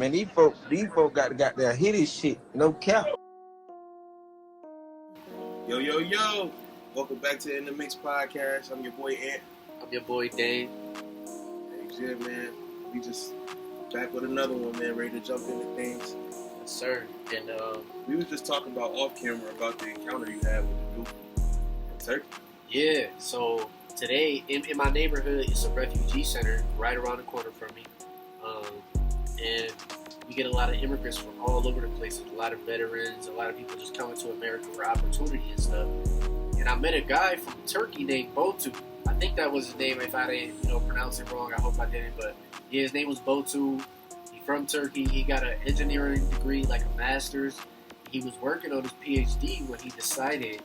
Man, these folk got their hit his shit. No cap. Yo, yo, yo. Welcome back to In The Mix podcast. I'm your boy Ant. I'm your boy Dane. Hey, yeah, man. We just back with another one, man. Ready to jump into things. Yes, sir. And we was just talking about off camera about the encounter you had with the dude from Turkey. Yeah, so today in my neighborhood it's a refugee center right around the corner from me. And we get a lot of immigrants from all over the place. A lot of veterans, a lot of people just coming to America for opportunity and stuff. And I met a guy from Turkey named Botu. I think that was his name. If I didn't, pronounce it wrong, I hope I didn't. But yeah, his name was Botu. He's from Turkey. He got an engineering degree, like a master's. He was working on his PhD when he decided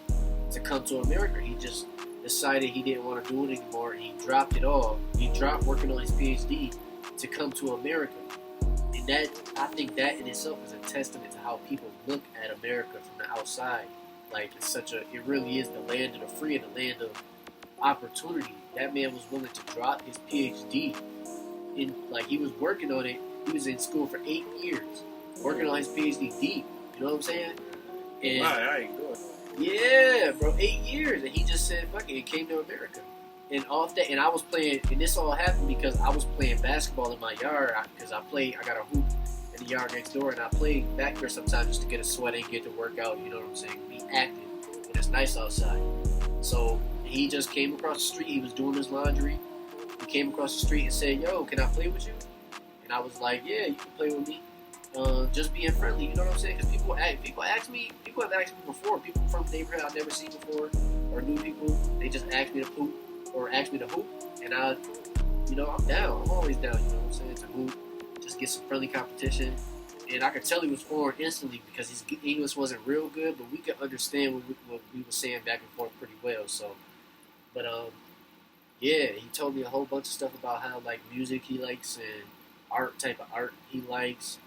to come to America. He just decided he didn't want to do it anymore. He dropped it all. He dropped working on his PhD to come to America. And that, I think that in itself is a testament to how people look at America from the outside. Like, it really is the land of the free and the land of opportunity. That man was willing to drop his PhD. He was working on it. He was in school for 8 years, working on his PhD deep. You know what I'm saying? And I ain't doing yeah, bro, 8 years. And he just said, fuck it, and came to America. And off that, and I was playing, and this all happened because I was playing basketball in my yard, because I got a hoop in the yard next door, and I play back there sometimes just to get a sweat and get to work out, you know what I'm saying, be active when it's nice outside. So he just came across the street, he was doing his laundry, he came across the street and said, yo, can I play with you? And I was like, yeah, you can play with me. Just being friendly, you know what I'm saying? Because people have asked me before, people from the neighborhood I've never seen before, or new people, they just asked me to hoop, or ask me to hoop, and I'm down. I'm always down, you know what I'm saying, to hoop, just get some friendly competition. And I could tell he was foreign instantly because his English wasn't real good, but we could understand what we were saying back and forth pretty well. So, but yeah, he told me a whole bunch of stuff about how like music he likes and type of art he likes,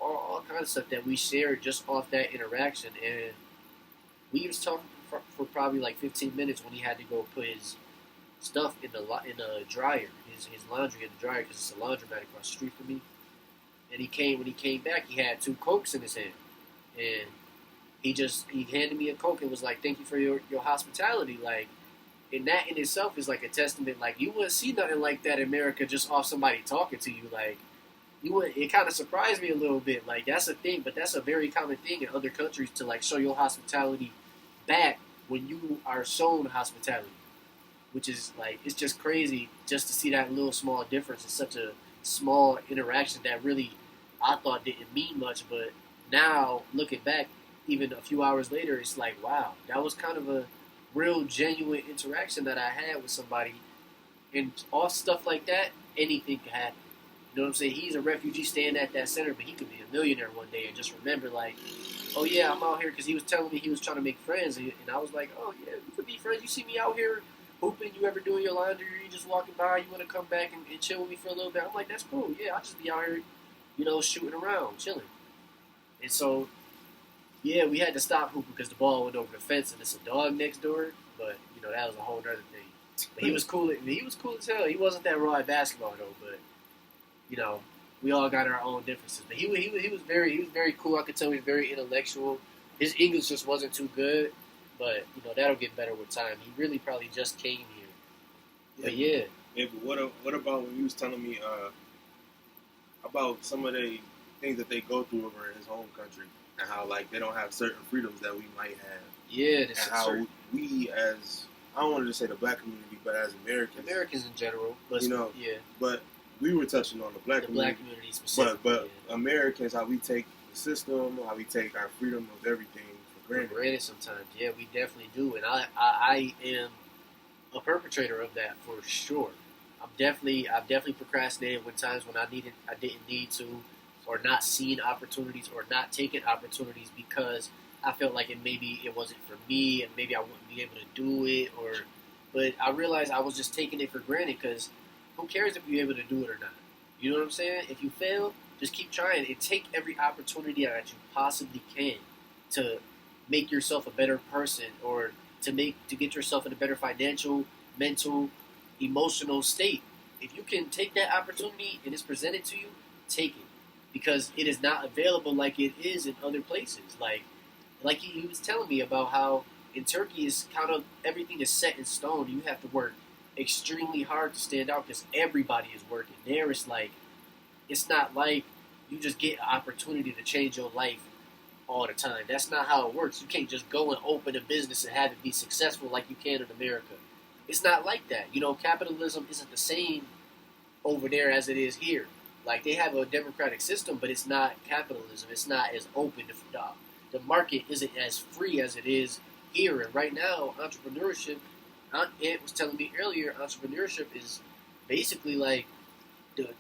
all kinds of stuff that we shared just off that interaction. And we was talking for probably like 15 minutes when he had to go put his stuff in the dryer, his laundry in the dryer, because it's a laundromat across the street from me. And when he came back, he had 2 Cokes in his hand, and he handed me a Coke and was like, "Thank you for your hospitality." Like, and that in itself is like a testament. Like, you wouldn't see nothing like that in America just off somebody talking to you. Like, you would. It kind of surprised me a little bit. Like, that's a thing, but that's a very common thing in other countries to like show your hospitality back when you are shown hospitality. Which is like, it's just crazy just to see that little small difference in such a small interaction that really I thought didn't mean much, but now looking back even a few hours later, it's like, wow, that was kind of a real genuine interaction that I had with somebody. And off stuff like that, anything could happen. You know what I'm saying? He's a refugee staying at that center, but he could be a millionaire one day and just remember like, oh yeah, I'm out here, because he was telling me he was trying to make friends, and I was like, oh yeah, we could be friends. You see me out here hooping, you ever doing your laundry, or you just walking by, you want to come back and chill with me for a little bit. I'm like, that's cool. Yeah, I'll just be out here, shooting around, chilling. And so, yeah, we had to stop hooping because the ball went over the fence and it's a dog next door. But, that was a whole other thing. But he was cool. He was cool as hell. He wasn't that raw at basketball, though. But, we all got our own differences. But he was very cool. I could tell he was very intellectual. His English just wasn't too good. But, that'll get better with time. He really probably just came here. But, yeah. Yeah, but what about when you was telling me about some of the things that they go through over in his home country and how, like, they don't have certain freedoms that we might have. Yeah. And how we as, I don't want to just say the black community, but as Americans in general. But, yeah. But we were touching on the black community. Black community specifically. But yeah. Americans, how we take the system, how we take our freedom of everything granted sometimes. Yeah, we definitely do, and I am a perpetrator of that for sure. I've definitely procrastinated when times when I didn't need to, or not seeing opportunities, or not taking opportunities because I felt like it wasn't for me, and maybe I wouldn't be able to do it, but I realized I was just taking it for granted, because who cares if you're able to do it or not? You know what I'm saying? If you fail, just keep trying and take every opportunity that you possibly can to make yourself a better person, or to get yourself in a better financial, mental, emotional state. If you can take that opportunity and it's presented to you, take it. because it is not available like it is in other places. Like he was telling me about how in Turkey is kind of everything is set in stone. You have to work extremely hard to stand out because everybody is working. There it's not like you just get an opportunity to change your life all the time. That's not how it works. You can't just go and open a business and have it be successful like you can in America. It's not like that. You know, capitalism isn't the same over there as it is here. Like, they have a democratic system, but it's not capitalism. It's not as open. The market isn't as free as it is here. And right now, entrepreneurship, Ant was telling me earlier, entrepreneurship is basically like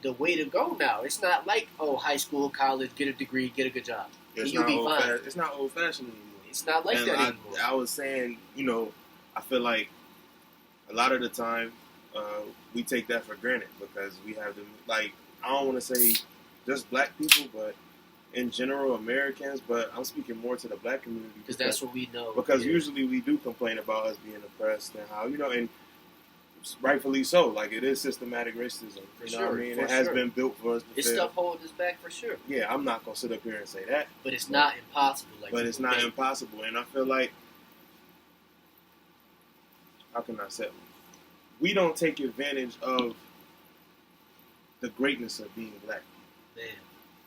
the way to go now. It's not like, oh, high school, college, get a degree, get a good job. It's you'll not be fine. It's not old-fashioned anymore. It's not like that anymore. I was saying, you know, I feel like a lot of the time we take that for granted because we have them, like, I don't want to say just black people, but in general Americans, but I'm speaking more to the black community. Because that's what we know. Because usually we do complain about us being oppressed and how, you know, and rightfully so. Like, it is systematic racism. You know what I mean? It has been built for us to It's stuff holding us back for sure. Yeah, I'm not going to sit up here and say that. But it's not impossible. But it's not impossible. And I feel like, how can I say it? We don't take advantage of the greatness of being black. Man.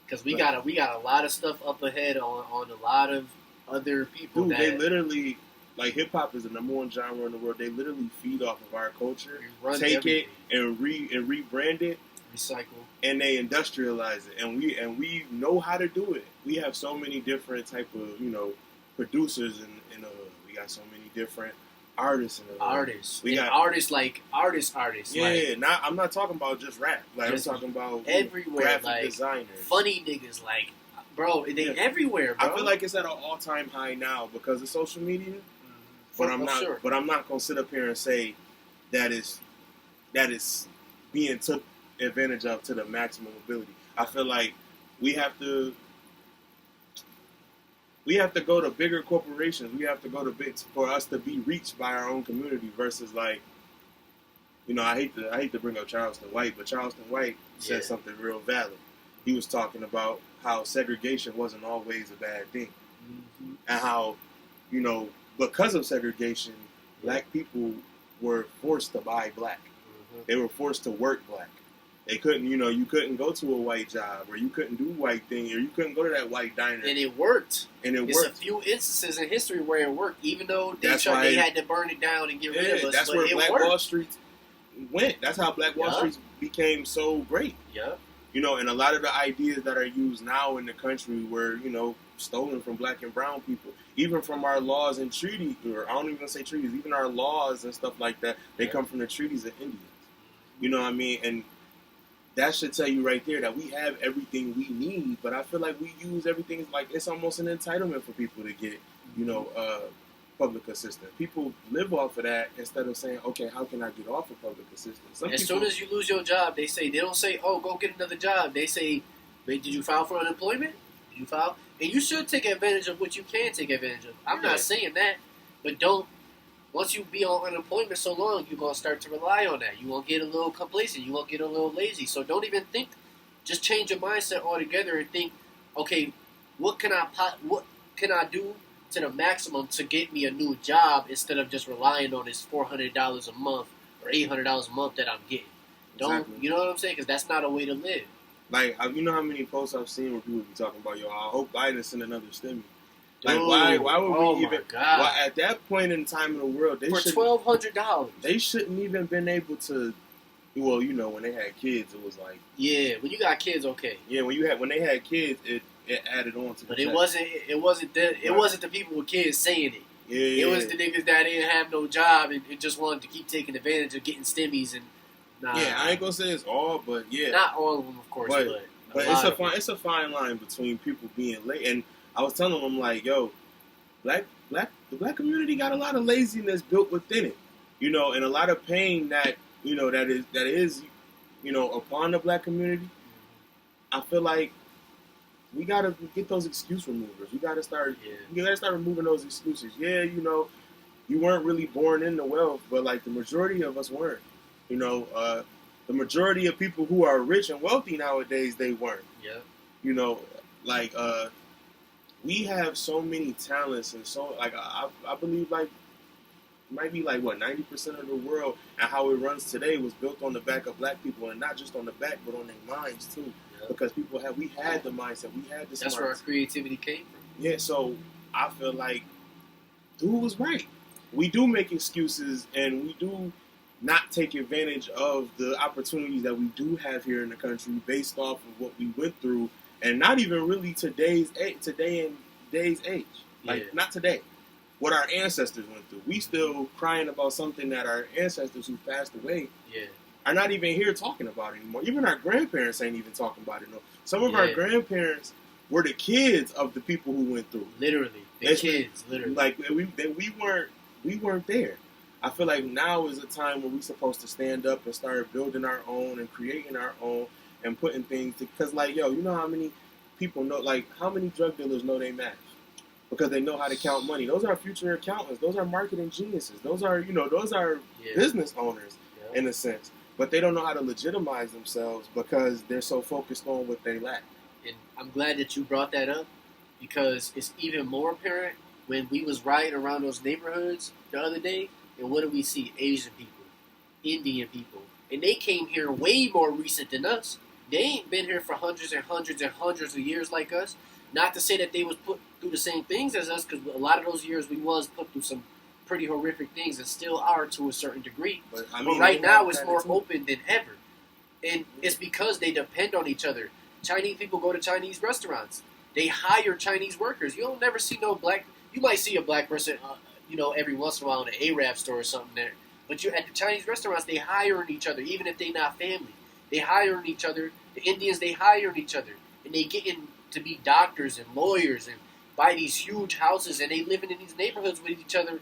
Because we got a lot of stuff up ahead on a lot of other people. Dude, they literally, like, hip hop is the number one genre in the world. They literally feed off of our culture, take everything. It and rebrand it, recycle, and they industrialize it. And we know how to do it. We have so many different type of, you know, producers in the hood. We got so many different artists in the hood. Artists. We got artists like artists. Yeah, like, I'm not talking about just rap. Like, just I'm talking about everywhere. graphic like designers, funny niggas. Like, bro, they everywhere, bro. I feel like it's at an all-time high now because of social media. But I'm not. Sure. But I'm not gonna sit up here and say that is being took advantage of to the maximum ability. I feel like we have to go to bigger corporations. We have to go to big for us to be reached by our own community versus, like, you know, I hate to bring up Charleston White, but Charleston White said something real valid. He was talking about how segregation wasn't always a bad thing, and how, you know, because of segregation, black people were forced to buy black. They were forced to work black. They couldn't, you know, you couldn't go to a white job, or you couldn't do white thing, or you couldn't go to that white diner. And it worked. It's a few instances in history where it worked, even though they had to burn it down and get rid of us. That's where Black Wall Street went. That's how Black Wall Street became so great. Yeah. You know, and a lot of the ideas that are used now in the country were, you know, stolen from black and brown people. Even from our laws and treaties, or I don't even say treaties, even our laws and stuff like that, they come from the treaties of Indians. You know what I mean? And that should tell you right there that we have everything we need, but I feel like we use everything like it's almost an entitlement for people to get, you know, public assistance. People live off of that instead of saying, okay, how can I get off of public assistance? As soon as you lose your job, they don't say, oh, go get another job. They say, wait, did you file for unemployment? Did you file? And you should take advantage of what you can take advantage of. I'm not saying that, but don't. Once you be on unemployment so long, you're going to start to rely on that. You're going to get a little complacent. You're going to get a little lazy. So don't even think. Just change your mindset altogether and think, okay, what can I do to the maximum to get me a new job instead of just relying on this $400 a month or $800 a month that I'm getting. You know what I'm saying? Because that's not a way to live. Like, you know how many posts I've seen where people be talking about, yo, I hope Biden send another stimmy. Like, why would we even? Well, at that point in time in the world, for $1,200, they shouldn't even been able to. Well, you know, when they had kids, it was like when you got kids, okay. Yeah, when they had kids, it added on to. But it wasn't the people with kids saying it. Yeah, it was the niggas that didn't have no job and just wanted to keep taking advantage of getting stimmies and. Nah. Yeah, I ain't gonna say it's all, but yeah, not all of them, of course, but it's a fine line between people being late. And I was telling them, like, yo, the black community got a lot of laziness built within it, you know, and a lot of pain that, you know, that is, you know, upon the black community. I feel like we gotta get those excuse removers. We gotta start removing those excuses. Yeah, you know, you weren't really born into wealth, but like the majority of us weren't. You know, the majority of people who are rich and wealthy nowadays, they weren't. Yeah. you know, like we have so many talents and so like I believe like might be like what 90% of the world and how it runs today was built on the back of black people, and not just on the back but on their minds too. Yeah. Because we had the mindset, we had the That's where our creativity came from. Yeah, so I feel like dude was right. We do make excuses and we do not take advantage of the opportunities that we do have here in the country based off of what we went through, and not even really today and day's age. Like not today. What our ancestors went through. We still crying about something that our ancestors who passed away are not even here talking about anymore. Even our grandparents ain't even talking about it no. Some of our grandparents were the kids of the people who went through. Literally. The kids, literally. Like we weren't there. I feel like now is a time where we're supposed to stand up and start building our own and creating our own and putting things because like yo, you know how many people know like how many drug dealers know they math? Because they know how to count money. Those are future accountants. Those are marketing geniuses. Those are business owners in a sense. But they don't know how to legitimize themselves because they're so focused on what they lack. And I'm glad that you brought that up because it's even more apparent when we was riding around those neighborhoods the other day, and what do we see? Asian people, Indian people. And they came here way more recent than us. They ain't been here for hundreds and hundreds and hundreds of years like us. Not to say that they was put through the same things as us, because a lot of those years we was put through some pretty horrific things and still are to a certain degree. But right now it's more open than ever. And it's because they depend on each other. Chinese people go to Chinese restaurants. They hire Chinese workers. You'll never see no black... You might see a black person, every once in a while in an Arab store or something there. But at the Chinese restaurants, they hire each other, even if they not family. They hire each other. The Indians, they hire each other. And they get in to be doctors and lawyers and buy these huge houses, and they living in these neighborhoods with each other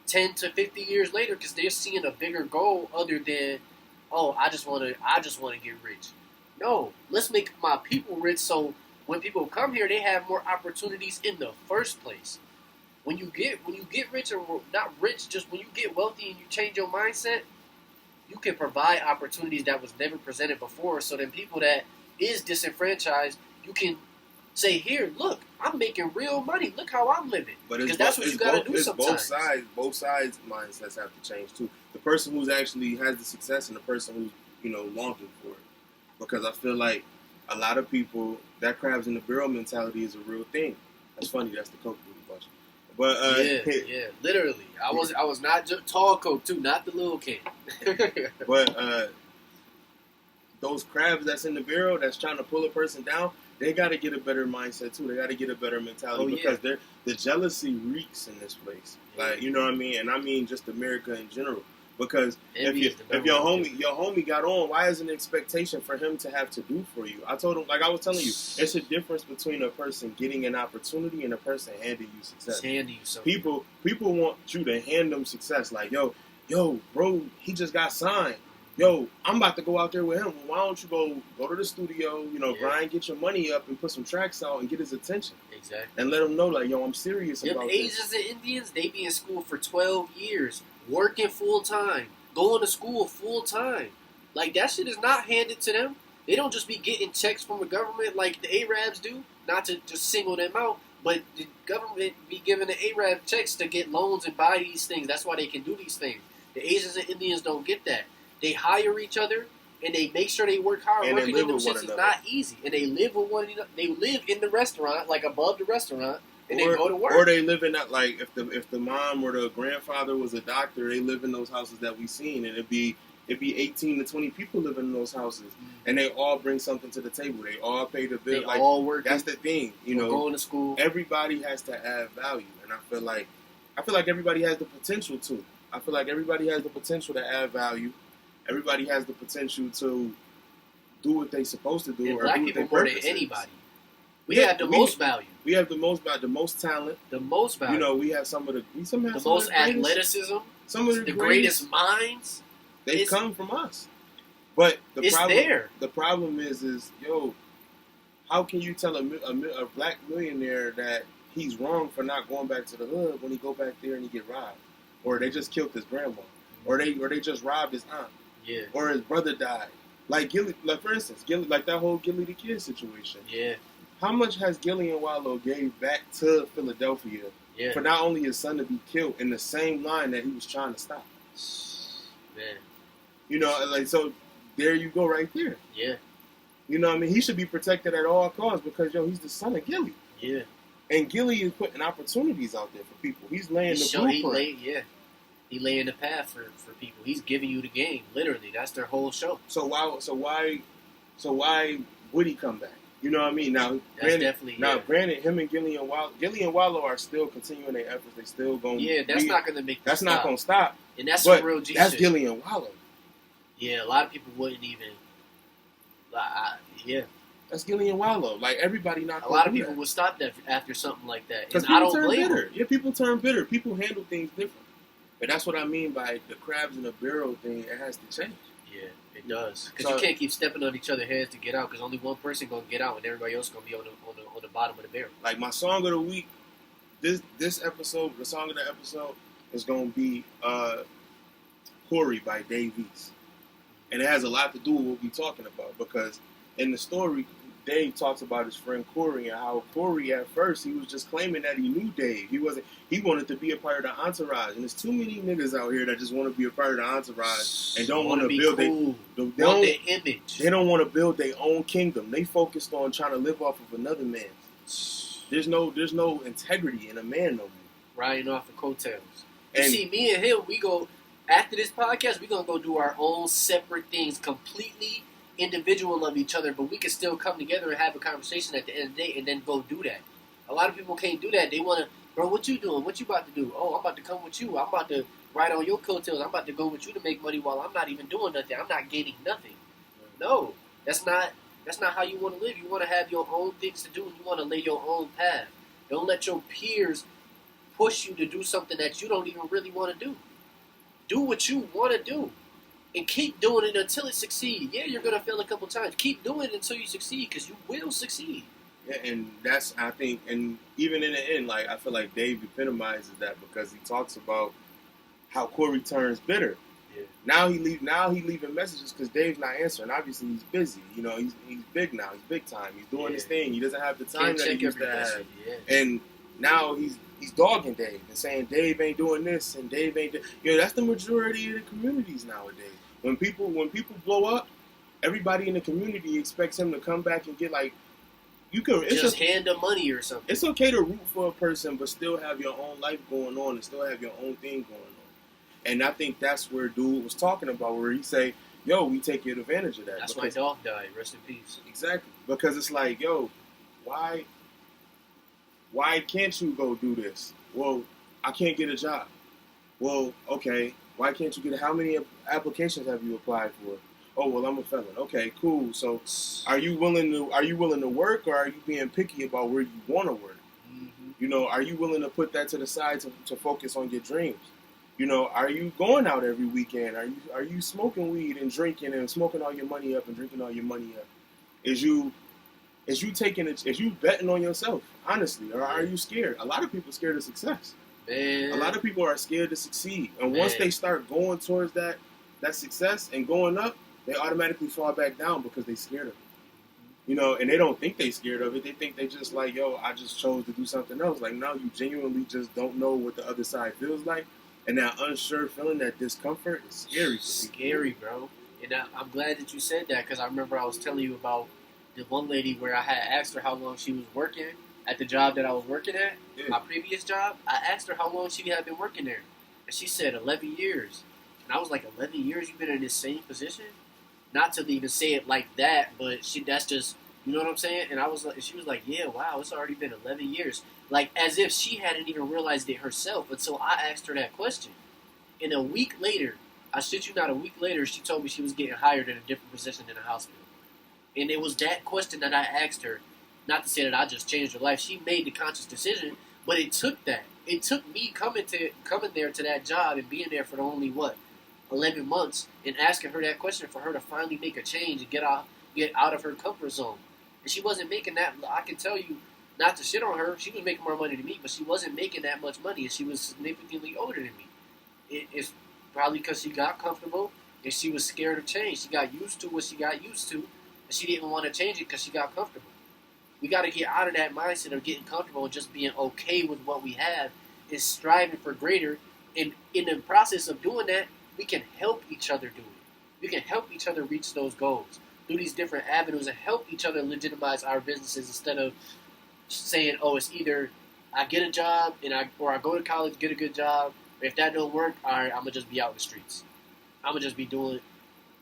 10 to 50 years later because they're seeing a bigger goal other than, I just want to get rich. No, let's make my people rich so when people come here, they have more opportunities in the first place. When you get rich, or not rich, just when you get wealthy and you change your mindset, you can provide opportunities that was never presented before. So then people that is disenfranchised, you can say, here, look, I'm making real money. Look how I'm living. Because that's what you got to do sometimes. Both sides mindsets have to change too. The person who's actually has the success and the person who's longing for it. Because I feel like a lot of people, that crabs in the barrel mentality is a real thing. That's funny. That's the Coke booty bunch. But yeah, literally. I was not just tall Coke too, not the little can. But those crabs that's in the barrel that's trying to pull a person down, they got to get a better mindset too. They got to get a better mentality because the jealousy reeks in this place. Like, you know what I mean? And I mean just America in general. Because if your homie got on, why is an expectation for him to have to do for you? I told him, like I was telling you, it's a difference between a person getting an opportunity and a person handing you success. People want you to hand them success. Like, yo, bro, he just got signed. Yo, I'm about to go out there with him. Well, why don't you go to the studio, grind, get your money up, and put some tracks out and get his attention. Exactly. And let him know, like, yo, I'm serious about this. Asians and Indians, they be in school for 12 years, working full time, going to school full time. Like, that shit is not handed to them. They don't just be getting checks from the government like the Arabs do, not to just single them out, but the government be giving the Arab checks to get loans and buy these things. That's why they can do these things. The Asians and Indians don't get that. They hire each other, and they make sure they work hard. And working they live in them with shits one is another. not easy. And they live with one another. They live in the restaurant, like above the restaurant, and they go to work. Or they live in that, like, if the mom or the grandfather was a doctor, they live in those houses that we seen, and it'd be 18 to 20 people living in those houses, and they all bring something to the table. They all pay the bill. They all work. That's the thing, going to school. Everybody has to add value, and I feel like everybody has the potential to. I feel like everybody has the potential to add value. Everybody has the potential to do what they're supposed to do. And or black do what people their more than purpose is. anybody. We have the most value. We have the most value, the most talent. The most value. We have some of the most athleticism. Some of the greatest minds. They come from us. But the problem is how can you tell a black millionaire that he's wrong for not going back to the hood when he go back there and he get robbed, or they just killed his grandma, or they just robbed his aunt, or his brother died. Like Gilly, like for instance, like that whole Gilly the Kid situation. Yeah. How much has Gillian Wallow gave back to Philadelphia Yeah, for not only his son to be killed in the same line that he was trying to stop? man. You know, like, so there you go right there. Yeah, You know what I mean? He should be protected at all costs because, yo, he's the son of Gilly. yeah. And Gilly is putting opportunities out there for people. He's laying the blueprint. He laying the path for people. He's giving you the game. Literally, that's their whole show. So why would he come back? You know what I mean? Now, granted, him and Gillian Wallow are still continuing their efforts. They still going. Yeah, that's not going to make. That's not going to stop. And that's but some real G that's shit. Gillian Wallow. Yeah, a lot of people wouldn't even. Yeah, that's Gillian Wallow. Like, everybody not. A lot of people would stop that after something like that, because I don't turn blame bitter. them. Yeah, people turn bitter. People handle things different. But that's what I mean by the crabs in the barrel thing. It has to change. Yeah, it does. Because you can't keep stepping on each other's heads to get out. Because only one person gonna get out, and everybody else gonna be on the bottom of the barrel. Like, my song of the week, this episode, the song of the episode is gonna be Corey by Dave East. And it has a lot to do with what we're talking about, because in the story, Dave talks about his friend Corey and how Corey, at first, he was just claiming that he knew Dave. He wanted to be a part of the entourage. And there's too many niggas out here that just want to be a part of the entourage and don't want to build their image. They don't want to build their own kingdom. They focused on trying to live off of another man. There's no integrity in a man no more. Riding off the coattails. You see, me and him, we go, after this podcast, we're going to go do our own separate things, completely individual of each other, but we can still come together and have a conversation at the end of the day and then go do that. A lot of people can't do that. They want to, bro, what you doing? What you about to do? Oh, I'm about to come with you. I'm about to ride on your coattails. I'm about to go with you to make money while I'm not even doing nothing. I'm not gaining nothing. No, that's not how you want to live. You want to have your own things to do, and you want to lay your own path. Don't let your peers push you to do something that you don't even really want to do. Do what you want to do. And keep doing it until it succeeds. Yeah, you're going to fail a couple times. Keep doing it until you succeed, because you will succeed. Yeah, and that's, I think, and even in the end, like, I feel like Dave epitomizes that, because he talks about how Corey turns bitter. Yeah. Now he leaving messages because Dave's not answering. Obviously, he's busy. You know, he's big now. He's big time. He's doing his thing. He doesn't have the time that he used to have. Yeah. And now he's dogging Dave and saying Dave ain't doing this and Dave ain't. That's the majority of the communities nowadays. When people blow up, everybody in the community expects him to come back and get, like, you can hand them money or something. It's okay to root for a person, but still have your own life going on and still have your own thing going on. And I think that's where dude was talking about, where he say, "Yo, we take advantage of that." That's why Dolph died. Rest in peace. Exactly, because it's like, yo, why can't you go do this? Well, I can't get a job. Well, okay. Why can't you get? How many applications have you applied for? Oh, well, I'm a felon. Okay, cool. So, are you willing to work, or are you being picky about where you want to work? Mm-hmm. You know, are you willing to put that to the side to focus on your dreams? You know, are you going out every weekend? Are you smoking weed and drinking and smoking all your money up and drinking all your money up? Is you betting on yourself, honestly, or are you scared? A lot of people are scared of success. Man. A lot of people are scared to succeed. And once they start going towards that success and going up, they automatically fall back down because they're scared of it. You know, and they don't think they're scared of it. They think they just like, yo, I just chose to do something else. Like, no, you genuinely just don't know what the other side feels like. And that unsure feeling, that discomfort is scary. Scary, bro. And I'm glad that you said that, because I remember I was telling you about the one lady where I had asked her how long she was working at the job that I was working at, my previous job. I asked her how long she had been working there. And she said 11 years. And I was like, 11 years you've been in this same position? Not to even say it like that, but that's just, you know what I'm saying? And she was like, yeah, wow, it's already been 11 years. Like, as if she hadn't even realized it herself until I asked her that question. And a week later, I shit you not, a week later, she told me she was getting hired in a different position in the hospital. And it was that question that I asked her. Not to say that I just changed her life. She made the conscious decision, but it took that. It took me coming there to that job and being there for only, 11 months, and asking her that question for her to finally make a change and get out of her comfort zone. And she wasn't making that. I can tell you, not to shit on her, she was making more money than me, but she wasn't making that much money, and she was significantly older than me. It's probably because she got comfortable and she was scared of change. She got used to what she got used to, and she didn't want to change it because she got comfortable. We got to get out of that mindset of getting comfortable and just being okay with what we have and striving for greater. And in the process of doing that, we can help each other do it. We can help each other reach those goals through these different avenues and help each other legitimize our businesses instead of saying, oh, it's either I get a job or I go to college, get a good job. If that don't work, all right, I'm going to just be out in the streets. I'm going to just be doing,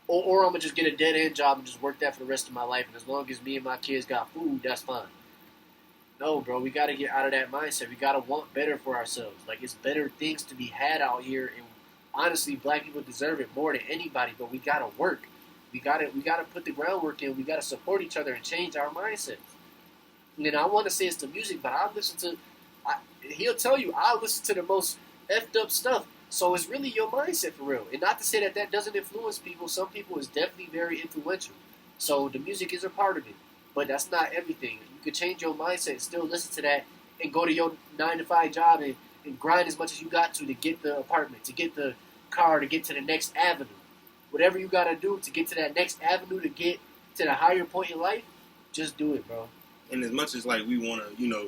or I'm going to just get a dead-end job and just work that for the rest of my life. And as long as me and my kids got food, that's fine. No, bro, we got to get out of that mindset. We got to want better for ourselves. Like, it's better things to be had out here. And honestly, black people deserve it more than anybody, but we got to work. We got to put the groundwork in. We got to support each other and change our mindsets. And I want to say it's the music, but he'll tell you, I listen to the most effed up stuff. So it's really your mindset for real. And not to say that doesn't influence people. Some people is definitely very influential. So the music is a part of it. But that's not everything. You could change your mindset and still listen to that and go to your 9-to-5 job and grind as much as you got to get the apartment, to get the car, to get to the next avenue. Whatever you got to do to get to that next avenue, to get to the higher point in life, just do it, bro. And as much as like we want to,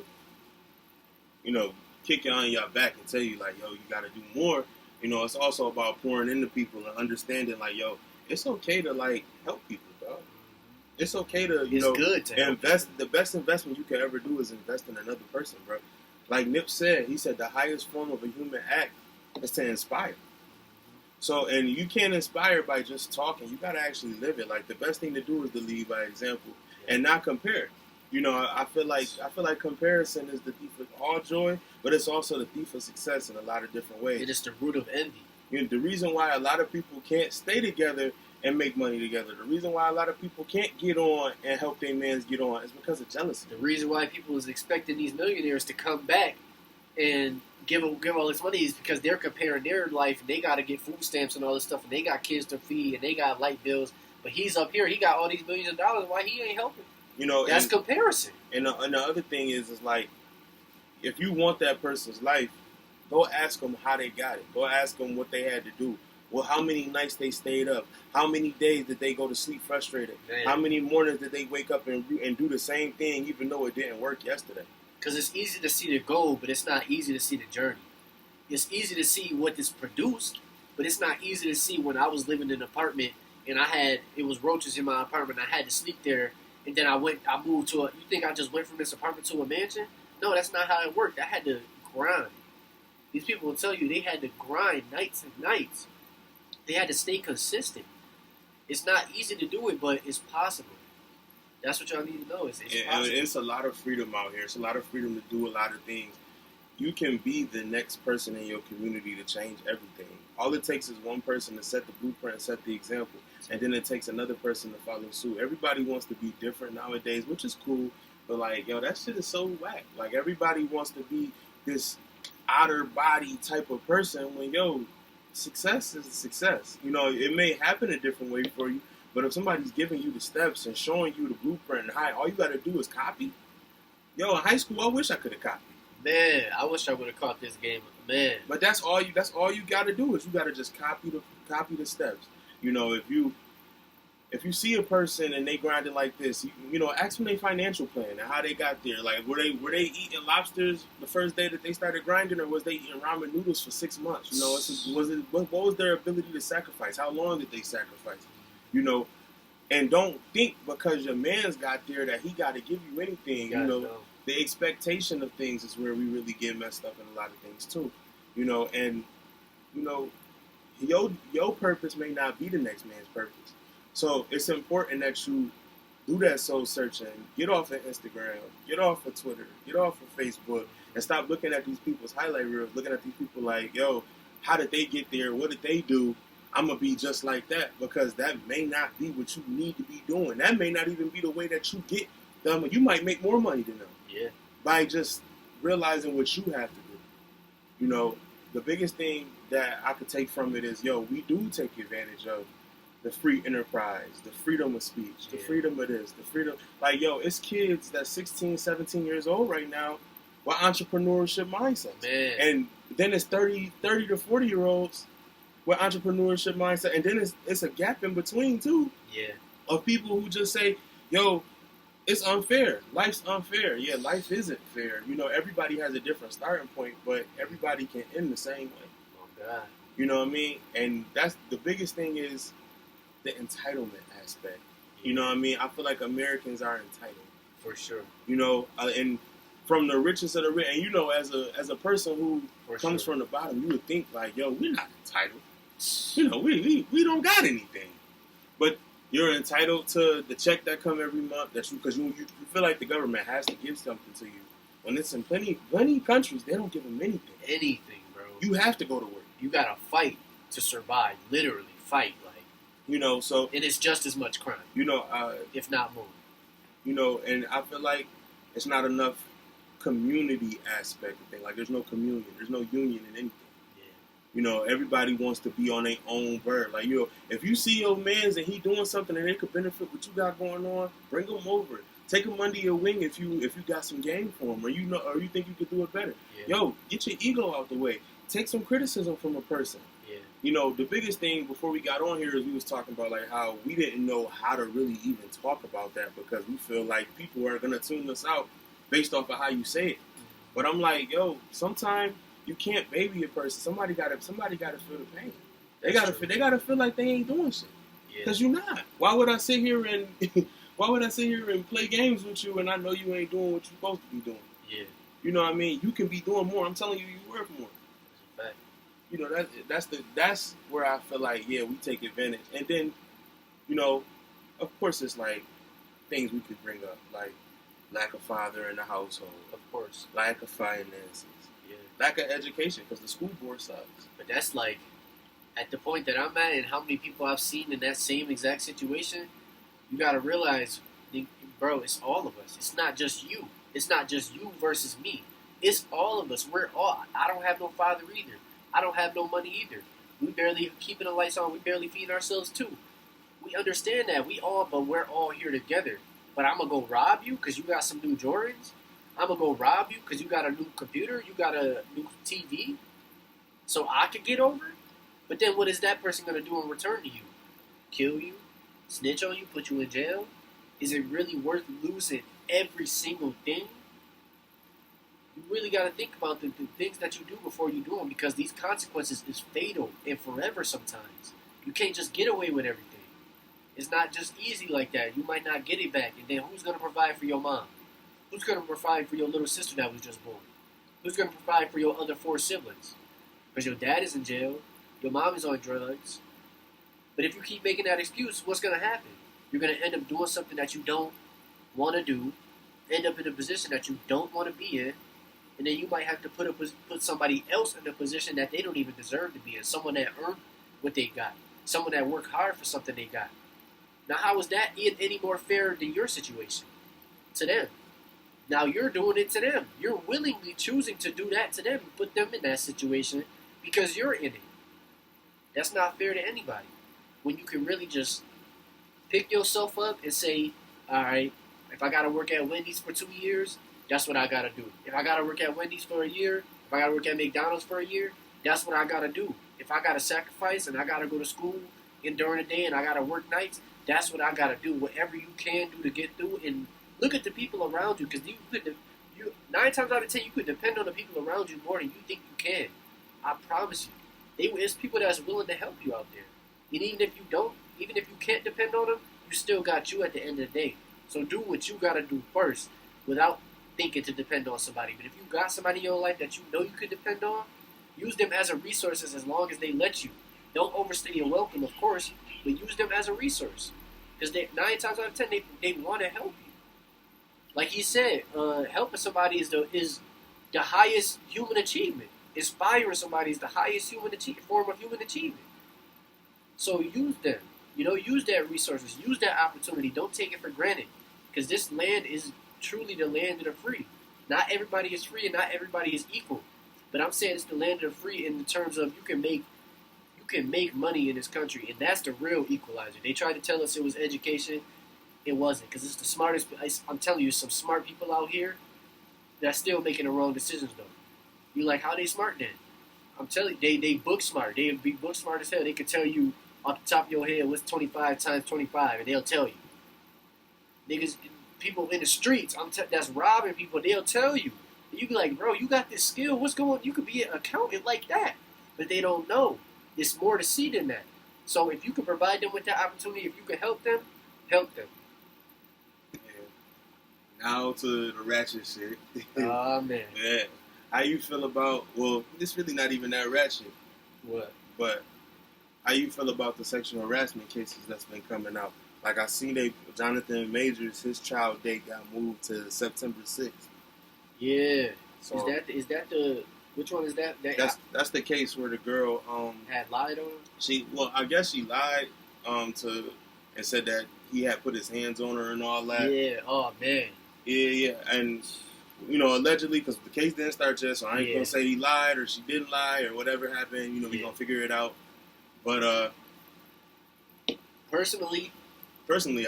kick it on your back and tell you like, yo, you got to do more. It's also about pouring into people and understanding like, yo, it's okay to like help people, bro. It's okay to good to invest. The best investment you can ever do is invest in another person, bro. Like Nip said, he said the highest form of a human act is to inspire. So, and you can't inspire by just talking. You got to actually live it. Like the best thing to do is to lead by example and not compare. I feel like comparison is the thief of all joy, but it's also the thief of success in a lot of different ways. It is the root of envy. The reason why a lot of people can't stay together and make money together, the reason why a lot of people can't get on and help their mans get on is because of jealousy. The reason why people is expecting these millionaires to come back and give all this money is because they're comparing their life and they got to get food stamps and all this stuff and they got kids to feed and they got light bills. But he's up here, he got all these millions of dollars. Why he ain't helping? That's comparison. And the other thing is like, if you want that person's life, go ask them how they got it. Go ask them what they had to do. Well, how many nights they stayed up? How many days did they go to sleep frustrated? Man. How many mornings did they wake up and do the same thing even though it didn't work yesterday? Because it's easy to see the goal, but it's not easy to see the journey. It's easy to see what is produced, but it's not easy to see when I was living in an apartment and it was roaches in my apartment. I had to sleep there. And then I moved you think I just went from this apartment to a mansion? No, that's not how it worked. I had to grind. These people will tell you they had to grind nights and nights. They had to stay consistent. It's not easy to do it, but it's possible. That's what y'all need to know. It's possible. It's a lot of freedom out here. It's a lot of freedom to do a lot of things. You can be the next person in your community to change everything. All it takes is one person to set the blueprint and set the example. And then it takes another person to follow suit. Everybody wants to be different nowadays, which is cool. But, like, yo, that shit is so whack. Like, everybody wants to be this outer body type of person when, yo, success is a success. It may happen a different way for you. But if somebody's giving you the steps and showing you the blueprint and how all you got to do is copy. Yo, in high school, I wish I could have copied. Man, I wish I would have caught this game. Man. But that's all you got to do is you got to just copy the steps. If you see a person and they grinding like this, ask them their financial plan and how they got there. Like, were they eating lobsters the first day that they started grinding, or was they eating ramen noodles for 6 months? What was their ability to sacrifice? How long did they sacrifice? And don't think because your man's got there that he got to give you anything. The expectation of things is where we really get messed up in a lot of things too. Your purpose may not be the next man's purpose. So it's important that you do that soul searching. Get off of Instagram. Get off of Twitter. Get off of Facebook. And stop looking at these people's highlight reels. Looking at these people like, yo, how did they get there? What did they do? I'm going to be just like that. Because that may not be what you need to be doing. That may not even be the way that you get them. You might make more money than them. Yeah. By just realizing what you have to do. The biggest thing that I could take from it is, yo, we do take advantage of the free enterprise, the freedom of speech, the freedom of this, the freedom. Like, yo, it's kids that's 16, 17 years old right now with entrepreneurship mindsets. Man. And then it's 30 to 40-year-olds with entrepreneurship mindset. And then it's a gap in between, too. Yeah. Of people who just say, yo, It's unfair. Life's unfair. Yeah, life isn't fair. You know, everybody has a different starting point, but everybody can end the same way. Oh God. You know what I mean? And that's the biggest thing is the entitlement aspect. You know what I mean? I feel like Americans are entitled. For sure. You know, and from the richest of the rich, and you know, as a person who comes from the bottom, you would think like, yo, we're not entitled. You know, we don't got anything. But you're entitled to the check that come every month that because you feel like the government has to give something to you. When it's in plenty countries, they don't give them anything. Anything, bro. You have to go to work. You gotta fight to survive. Literally fight, like. You know, so and it's just as much crime. You know, if not more. You know, and I feel like it's not enough community aspect of thing. Like there's no communion, there's no union in anything. You know, everybody wants to be on their own bird. Like, you know, if you see your mans and he doing something and they could benefit what you got going on, bring him over. Take him under your wing if you got some game for him, or you know, or you think you could do it better. Yeah. Yo, get your ego out the way. Take some criticism from a person. Yeah. You know, the biggest thing before we got on here is we was talking about like how we didn't know how to really even talk about that because we feel like people are gonna tune us out based off of how you say it. Mm-hmm. But I'm like, yo, sometimes you can't baby a person. Somebody gotta feel the pain. They gotta feel like they ain't doing shit. Because you're not. Why would I sit here and play games with you and I know you ain't doing what you're supposed to be doing? Yeah. You know what I mean? You can be doing more. I'm telling you, you worth more. That's a fact. You know, that's where I feel like, yeah, we take advantage. And then, you know, of course it's like things we could bring up, like lack of father in the household. Of course. Lack of finances. Yeah. Lack of education, because the school board sucks. But that's like, at the point that I'm at and how many people I've seen in that same exact situation, you got to realize, bro, it's all of us. It's not just you. It's not just you versus me. It's all of us. We're all. I don't have no father either. I don't have no money either. We barely keeping the lights on. We barely feed ourselves too. We understand that. But we're all here together. But I'm going to go rob you because you got some new Jordans. I'm going to go rob you because you got a new computer. You got a new TV. So I could get over. But then what is that person going to do in return to you? Kill you? Snitch on you? Put you in jail? Is it really worth losing every single thing? You really got to think about the things that you do before you do them, because these consequences is fatal and forever sometimes. You can't just get away with everything. It's not just easy like that. You might not get it back. And then who's going to provide for your mom? Who's going to provide for your little sister that was just born? Who's going to provide for your other 4 siblings? Because your dad is in jail. Your mom is on drugs. But if you keep making that excuse, what's going to happen? You're going to end up doing something that you don't want to do, end up in a position that you don't want to be in, and then you might have to put somebody else in a position that they don't even deserve to be in, someone that earned what they got, someone that worked hard for something they got. Now, how is that any more fair than your situation to them? Now you're doing it to them. You're willingly choosing to do that to them and put them in that situation because you're in it. That's not fair to anybody. When you can really just pick yourself up and say, all right, if I got to work at Wendy's for 2 years, that's what I got to do. If I got to work at Wendy's for a year, if I got to work at McDonald's for a year, that's what I got to do. If I got to sacrifice and I got to go to school during the day and I got to work nights, that's what I got to do. Whatever you can do to get through, and look at the people around you, because 9 times out of 10, you could depend on the people around you more than you think you can. I promise you. It's people that's willing to help you out there. And even if you can't depend on them, you still got you at the end of the day. So do what you got to do first without thinking to depend on somebody. But if you got somebody in your life that you know you could depend on, use them as a resource as long as they let you. Don't overstay your welcome, of course, but use them as a resource. Because 9 times out of 10, they want to help you. Like he said, helping somebody is the highest human achievement. Inspiring somebody is the highest form of human achievement. So use them. Use that resources. Use that opportunity. Don't take it for granted. Because this land is truly the land of the free. Not everybody is free and not everybody is equal. But I'm saying it's the land of the free in the terms of you can make money in this country. And that's the real equalizer. They tried to tell us it was education. It wasn't. Because it's the smartest. I'm telling you, some smart people out here that's still making the wrong decisions, though. You're like, how they smart then? I'm telling you, they book smart. They be book smart as hell. They could tell you off the top of your head what's 25 times 25, and they'll tell you. Niggas, people in the streets. That's robbing people. They'll tell you. You be like, bro, you got this skill. What's going? You could be an accountant like that, but they don't know. It's more to see than that. So if you can provide them with that opportunity, if you can help them, help them. Yeah. Now to the ratchet shit. Oh man. Yeah. How you feel about? Well, it's really not even that ratchet. What? But how you feel about the sexual harassment cases that's been coming out? Like I seen Jonathan Majors, his trial date got moved to September 6th. Yeah. So Is that the which one is that? That's the case where the girl had lied on him? I guess she lied and said that he had put his hands on her and all that. Yeah. Oh man. Yeah, and allegedly, because the case didn't start yet, so I ain't gonna say he lied or she didn't lie or whatever happened. We gonna figure it out. But personally,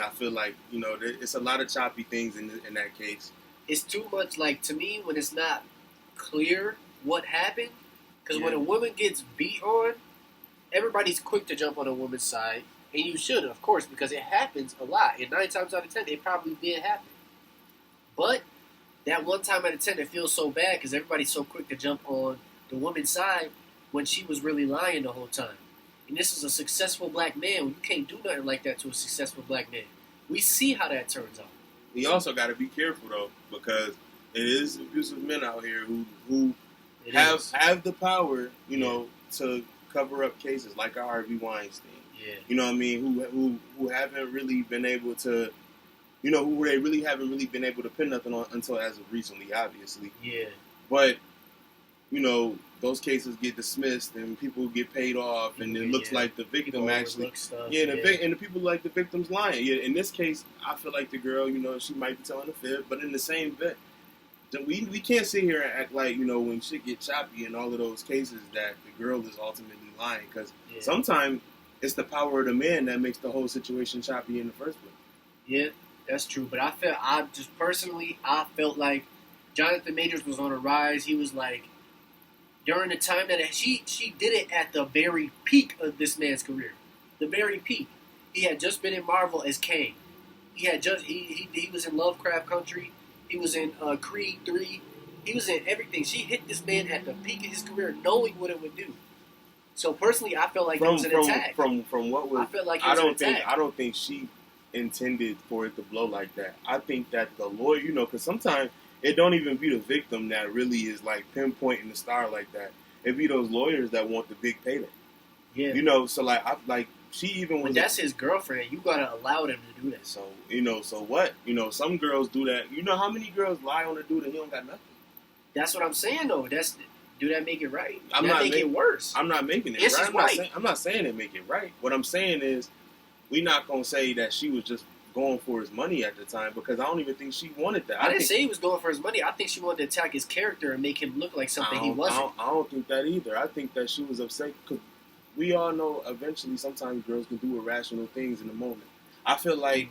I feel like it's a lot of choppy things in that case. It's too much. Like to me, when it's not clear what happened, because when a woman gets beat on, everybody's quick to jump on a woman's side, and you should, of course, because it happens a lot. And 9 times out of 10, it probably did happen. But that 1 time out of 10, it feels so bad because everybody's so quick to jump on the woman's side when she was really lying the whole time. And this is a successful black man. You can't do nothing like that to a successful black man. We see how that turns out. We also got to be careful though, because it is abusive men out here who have the power, to cover up cases like a Harvey Weinstein. Yeah. You know what I mean? Who haven't really been able to, who they really haven't really been able to pin nothing on until as of recently, obviously. Yeah. But those cases get dismissed and people get paid off, and it looks like the victim actually. And the people like the victim's lying. Yeah, in this case, I feel like the girl, she might be telling a fib, but in the same bit, we can't sit here and act like when shit get choppy in all of those cases that the girl is ultimately lying, because sometimes it's the power of the man that makes the whole situation choppy in the first place. Yeah, that's true. But I felt like Jonathan Majors was on a rise. He was like, during the time that she did it at the very peak of this man's career, the very peak. He had just been in Marvel as Kang. He had he was in Lovecraft Country. He was in Creed 3. He was in everything. She hit this man at the peak of his career, knowing what it would do. So personally, I felt like it was an attack. From what was, I felt like it was an attack. I don't think she intended for it to blow like that. I think that the lawyer, because sometimes it don't even be the victim that really is like pinpointing the star like that. It be those lawyers that want the big payday. Yeah. So like she even was. But that's his girlfriend. You gotta allow them to do that. So so what? Some girls do that. You know how many girls lie on a dude and he don't got nothing. That's what I'm saying though. Do that make it right? I'm not make it worse. I'm not making it right. I'm not saying it make it right. What I'm saying is, we're not gonna say that she was just going for his money at the time, because I don't even think she wanted that. I didn't say he was going for his money. I think she wanted to attack his character and make him look like something he wasn't. I don't think that either. I think that she was upset because we all know eventually sometimes girls can do irrational things in the moment. I feel like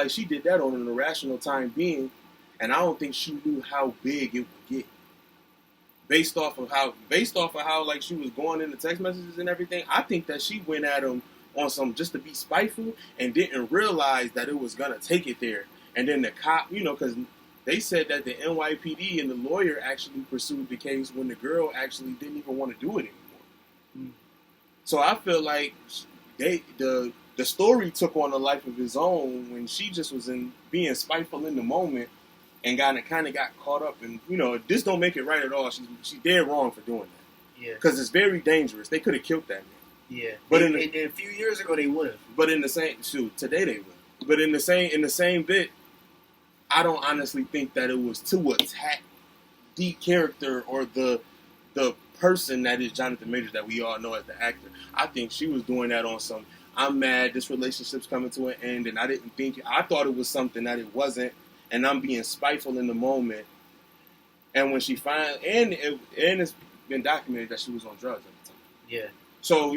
she did that on an irrational time being, and I don't think she knew how big it would get. Based off of how like she was going in the text messages and everything, I think that she went at him on some just to be spiteful and didn't realize that it was gonna take it there. And then the cop, because they said that the NYPD and the lawyer actually pursued the case when the girl actually didn't even want to do it anymore. So I feel like the story took on a life of its own when she just was being spiteful in the moment and kind of got caught up. And this don't make it right at all. She's dead wrong for doing that. Yeah, because it's very dangerous. They could have killed that man. Yeah, but a few years ago they would have. But in the same today they would. But in the same bit, I don't honestly think that it was to attack the character or the person that is Jonathan Majors that we all know as the actor. I think she was doing that on some, I'm mad, this relationship's coming to an end, and I thought it was something that it wasn't, and I'm being spiteful in the moment. And when she finally, and it's been documented that she was on drugs at the time. Yeah. So,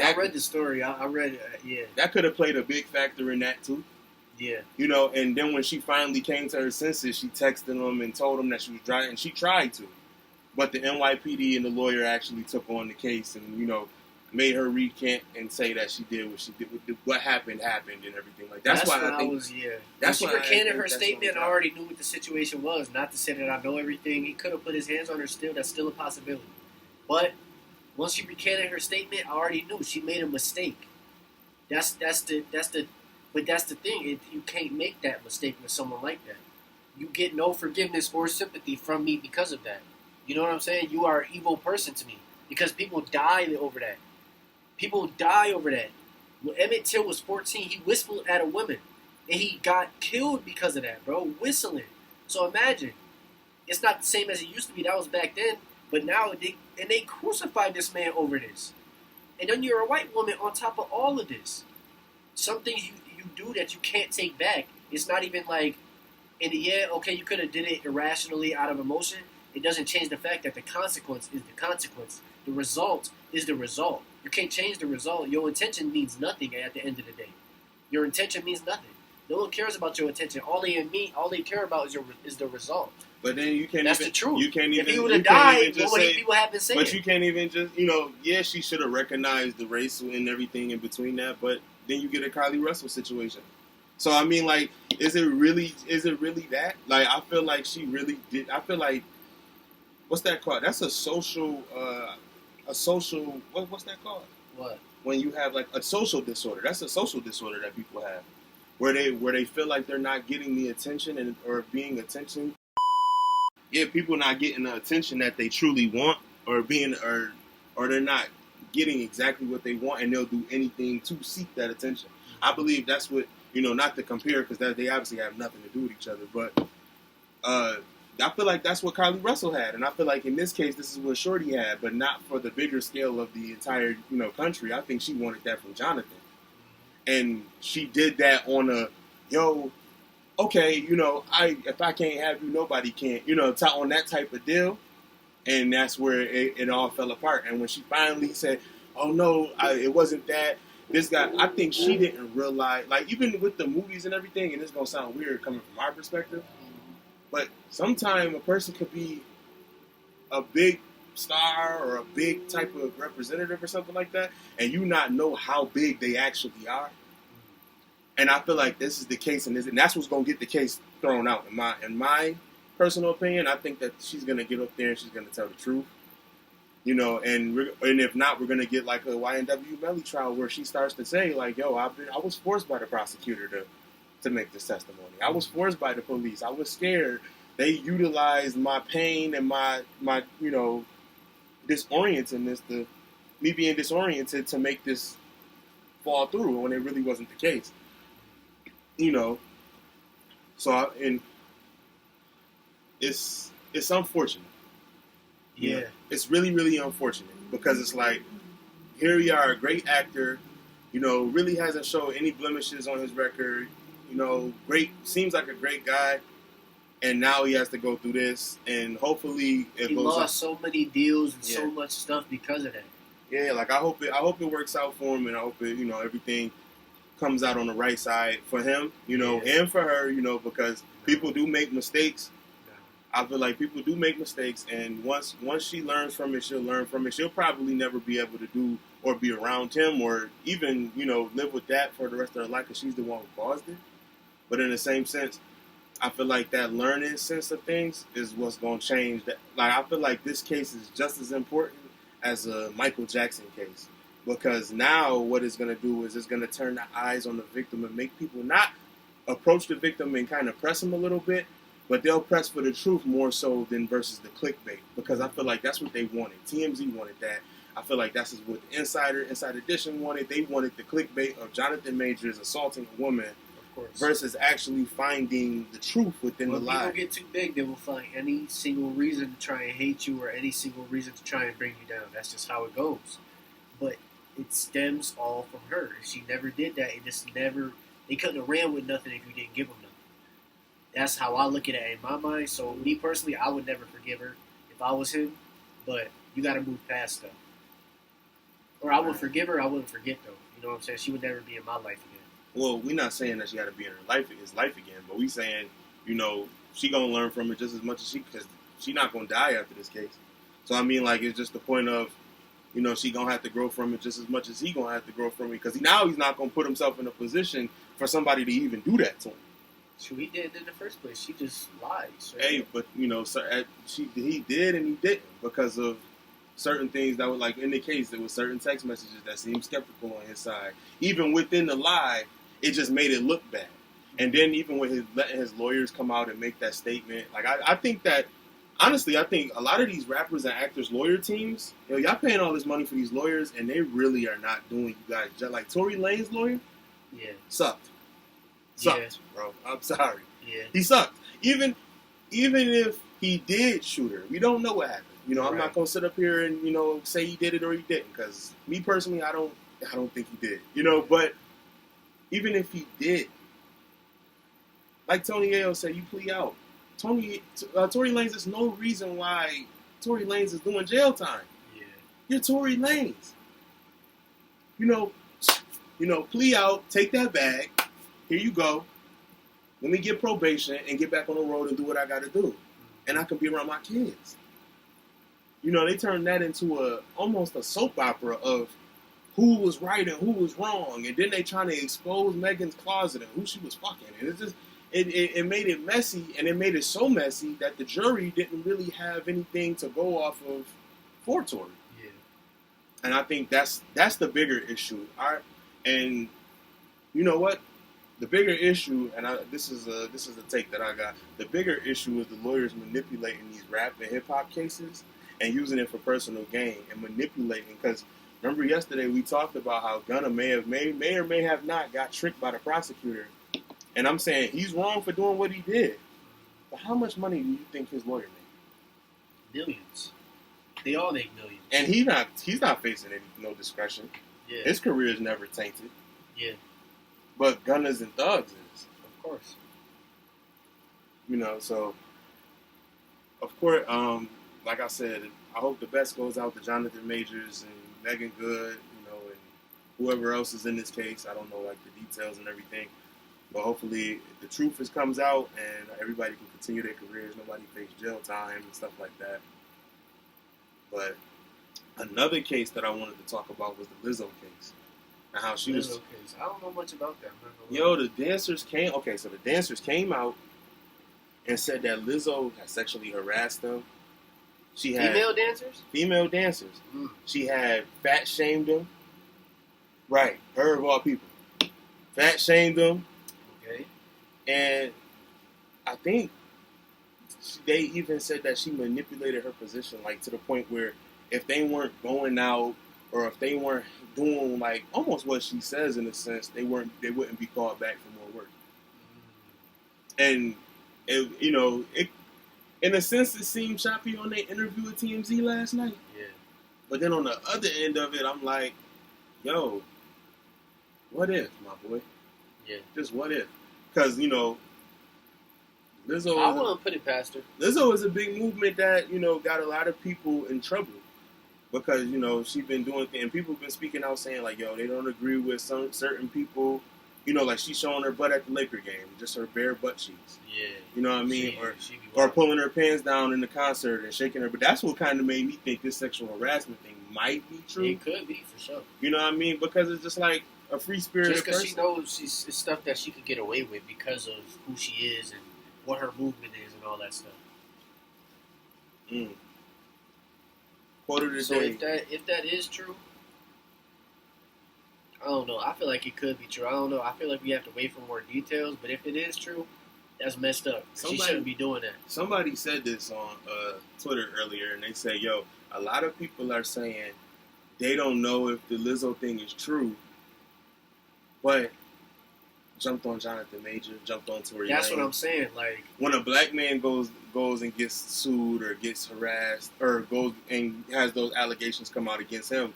I read the story. I read it, yeah. That could have played a big factor in that, too. Yeah. And then when she finally came to her senses, she texted him and told him that she was driving, and she tried to. But the NYPD and the lawyer actually took on the case, and, made her recant and say that she did what she did. What happened, and everything like that's why I think. That's when she recanted her that's statement. I already knew what the situation was. Not to say that I know everything. He could have put his hands on her still. That's still a possibility. But once she recanted her statement, I already knew she made a mistake. That's the thing. You can't make that mistake with someone like that. You get no forgiveness or sympathy from me because of that. You know what I'm saying? You are an evil person to me because people die over that. People die over that. When Emmett Till was 14, he whistled at a woman. And he got killed because of that, bro. Whistling. So imagine. It's not the same as it used to be. That was back then. But now, they crucified this man over this. And then you're a white woman on top of all of this. Some things you do that you can't take back. It's not even like, you could have did it irrationally out of emotion. It doesn't change the fact that the consequence is the consequence. The result is the result. You can't change the result. Your intention means nothing at the end of the day. Your intention means nothing. No one cares about your intention. All they care about is the result. But then you can't. That's even, the truth. You can't even. If he would have died, what many people have been saying. But you can't even just, she should have recognized the race and everything in between that. But then you get a Kylie Russell situation. So I mean, like, is it really that? Like, I feel like she really did. I feel like, what's that called? That's a social. What's that called? What? When you have like a social disorder. That's a social disorder that people have, where they feel like they're not getting the attention or being attention. Yeah, people not getting the attention that they truly want, or they're not getting exactly what they want, and they'll do anything to seek that attention. I believe that's what, not to compare, because they obviously have nothing to do with each other, but I feel like that's what Kylie Russell had, and I feel like in this case, this is what Shorty had, but not for the bigger scale of the entire, country. I think she wanted that from Jonathan, and she did that on okay, if I can't have you, nobody can, on that type of deal. And that's where it all fell apart. And when she finally said, oh, no, it wasn't that, this guy, I think she didn't realize, like, even with the movies and everything, and it's going to sound weird coming from our perspective, but sometimes a person could be a big star or a big type of representative or something like that, and you not know how big they actually are. And I feel like this is the case, and that's what's going to get the case thrown out. In my personal opinion, I think that she's going to get up there and she's going to tell the truth. And if not, we're going to get like a YNW Melly trial where she starts to say, like, yo, I was forced by the prosecutor to make this testimony. I was forced by the police. I was scared. They utilized my pain and my disorientedness, me being disoriented, to make this fall through when it really wasn't the case. So it's unfortunate. Yeah. It's really, really unfortunate, because it's like, here we are, a great actor, really hasn't shown any blemishes on his record, seems like a great guy, and now he has to go through this, and hopefully he lost so many deals and so much stuff because of that. Yeah, like, I hope it works out for him, and I hope it, everything comes out on the right side for him, and for her, because people do make mistakes. I feel like people do make mistakes, and once she learns from it, she'll learn from it. She'll probably never be able to do or be around him, or even, live with that for the rest of her life, because she's the one who caused it. But in the same sense, I feel like that learning sense of things is what's going to change. That, like, I feel like this case is just as important as a Michael Jackson case. Because now what it's going to do is it's going to turn the eyes on the victim and make people not approach the victim and kind of press him a little bit, but they'll press for the truth more so than versus the clickbait. Because I feel like that's what they wanted. TMZ wanted that. I feel like that's what the Inside Edition wanted. They wanted the clickbait of Jonathan Majors assaulting a woman, of course, versus actually finding the truth within the lie. When people get too big, they will find any single reason to try and hate you or any single reason to try and bring you down. That's just how it goes. But it stems all from her. She never did that. They couldn't have ran with nothing if you didn't give them nothing. That's how I look at it in my mind. So me personally, I would never forgive her if I was him. But you got to move past stuff. Or I would forgive her. I wouldn't forget though. You know what I'm saying? She would never be in my life again. Well, we're not saying that she got to be in his life again. But we saying, she gonna learn from it just as much as because she's not gonna die after this case. So I mean, like, it's just the point of, you know, she gonna have to grow from it just as much as he gonna have to grow from it, because now he's not gonna put himself in a position for somebody to even do that to him. So he did in the first place. She just lied. So Hey, but you know, so he did and he didn't, because of certain things that were, like in the case, there was certain text messages that seemed skeptical on his side. Even within the lie, it just made it look bad. And then even with letting his lawyers come out and make that statement, like I think that, honestly, I think a lot of these rappers and actors' lawyer teams, you know, y'all paying all this money for these lawyers, and they really are not doing you guys just like Tory Lanez lawyer. Yeah. Sucked, bro. I'm sorry. Yeah. He sucked. Even if he did shoot her, we don't know what happened. You know, I'm not gonna sit up here and, you know, say he did it or he didn't, because me personally, I don't think he did. You know, but even if he did, like Tony Ayo said, you plea out. Tory Lanez, there's no reason why Tory Lanez is doing jail time. Yeah. You're Tory Lanez. You know, plea out, take that bag. Here you go. Let me get probation and get back on the road and do what I got to do, and I can be around my kids. You know, they turned that into almost a soap opera of who was right and who was wrong, and then they trying to expose Megan's closet and who she was fucking, and it's just it made it messy, and it made it so messy that the jury didn't really have anything to go off of for Tory. Yeah. And I think that's the bigger issue. And you know what? The bigger issue, and this is a take that I got. The bigger issue is the lawyers manipulating these rap and hip hop cases and using it for personal gain and manipulating. Because remember yesterday we talked about how Gunna may or may have not got tricked by the prosecutor, and I'm saying he's wrong for doing what he did. But how much money do you think his lawyer made? Millions. They all make millions. And he's not facing no discretion. Yeah. His career is never tainted. Yeah. But Gunners and Thugs is. Of course. You know, so of course, like I said, I hope the best goes out to Jonathan Majors and Megan Good, you know, and whoever else is in this case. I don't know, like, the details and everything. But hopefully the truth comes out and everybody can continue their careers. Nobody face jail time and stuff like that. But another case that I wanted to talk about was the Lizzo case. And how she was... case. I don't know much about that. Yo, the dancers came... Okay, so the dancers came out and said that Lizzo had sexually harassed them. She had... Female dancers? Female dancers. Mm. She had fat shamed them. Right. Her of all people. Fat shamed them. Okay. And I think they even said that she manipulated her position, like, to the point where if they weren't going out or if they weren't doing, like, almost what she says in a sense, they wouldn't be called back for more work. And it in a sense it seemed choppy on their interview with TMZ last night. Yeah. But then on the other end of it, I'm like, yo, what if, my boy? Yeah. Just what if? Because, you know, Lizzo... I wouldn't put it past her. Lizzo is a big movement that, you know, got a lot of people in trouble. Because, you know, she's been doing things, and people have been speaking out saying, like, yo, they don't agree with some certain people. You know, like, she's showing her butt at the Laker game, just her bare butt cheeks. Yeah. You know what I mean? She or pulling her pants down in the concert and shaking her. But that's what kind of made me think this sexual harassment thing might be true. It could be, for sure. You know what I mean? Because it's just like a free-spirited Just person. because she knows it's stuff that she could get away with because of who she is and what her movement is and all that stuff. Quote of the So day. if that is true, I don't know. I feel like it could be true. I don't know. I feel like we have to wait for more details. But if it is true, that's messed up. She shouldn't be doing that. Somebody said this on Twitter earlier, and they say, yo, a lot of people are saying they don't know if the Lizzo thing is true, but jumped on Jonathan Major, jumped on Tory Lanez. That's what I'm saying. Like, when a black man goes and gets sued or gets harassed or goes and has those allegations come out against him,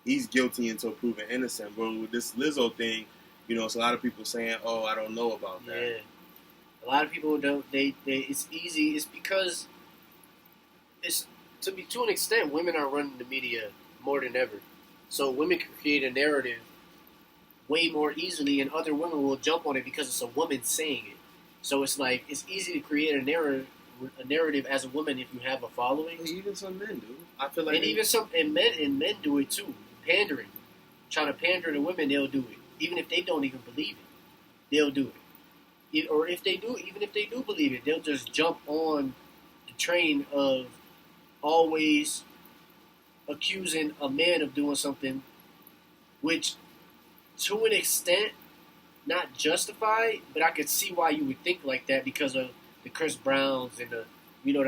he's guilty until proven innocent. But with this Lizzo thing, you know, it's a lot of people saying, "Oh, I don't know about that." yeah, a lot of people don't. They it's easy. It's because it's to an extent, women are running the media more than ever. So women can create a narrative way more easily, and other women will jump on it because it's a woman saying it. So it's like it's easy to create a a narrative as a woman if you have a following. Even some men do. I feel like And even some men do it too. Pandering, trying to pander to women, they'll do it. Even if they don't even believe it, they'll do it. Or if they do, even if they do believe it, they'll just jump on the train of always accusing a man of doing something, which, to an extent, not justified, but I could see why you would think like that because of the Chris Browns and the